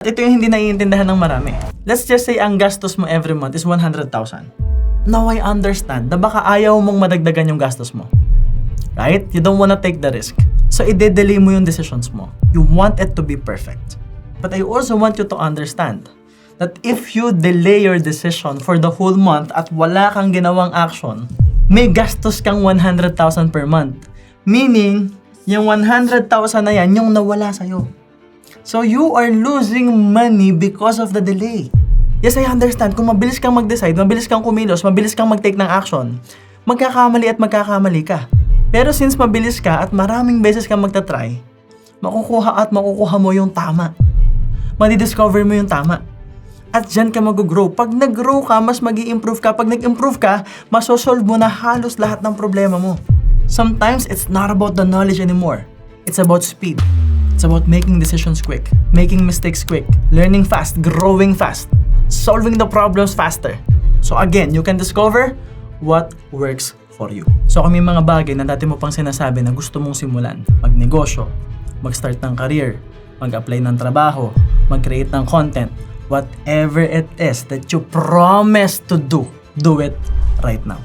Ito yung hindi naiintindihan ng marami. Let's just say ang gastos mo every month is 100,000. Now I understand na baka ayaw mong madagdagan yung gastos mo. Right? You don't wanna take the risk. So i-delay mo yung decisions mo. You want it to be perfect. But I also want you to understand that if you delay your decision for the whole month at wala kang ginawang action, may gastos kang 100,000 per month. Meaning, yung 100,000 na yan, yung nawala sa'yo. So you are losing money because of the delay. Yes, I understand. Kung mabilis kang mag-decide, mabilis kang kumilos, mabilis kang mag-take ng action, magkakamali at magkakamali ka. Pero since mabilis ka at maraming beses kang magta-try, makukuha mo yung tama. Madidiscover mo yung tama. At dyan ka mag-grow. Pag nag-grow ka, mas mag-i-improve ka. Pag nag-improve ka, masosolve mo na halos lahat ng problema mo. Sometimes, it's not about the knowledge anymore. It's about speed. It's about making decisions quick, making mistakes quick, learning fast, growing fast, solving the problems faster. So again, you can discover what works for you. So kung may mga bagay na dati mo pang sinasabi na gusto mong simulan, magnegosyo, mag-start ng career, mag-apply ng trabaho, mag-create ng content, whatever it is that you promise to do, do it right now.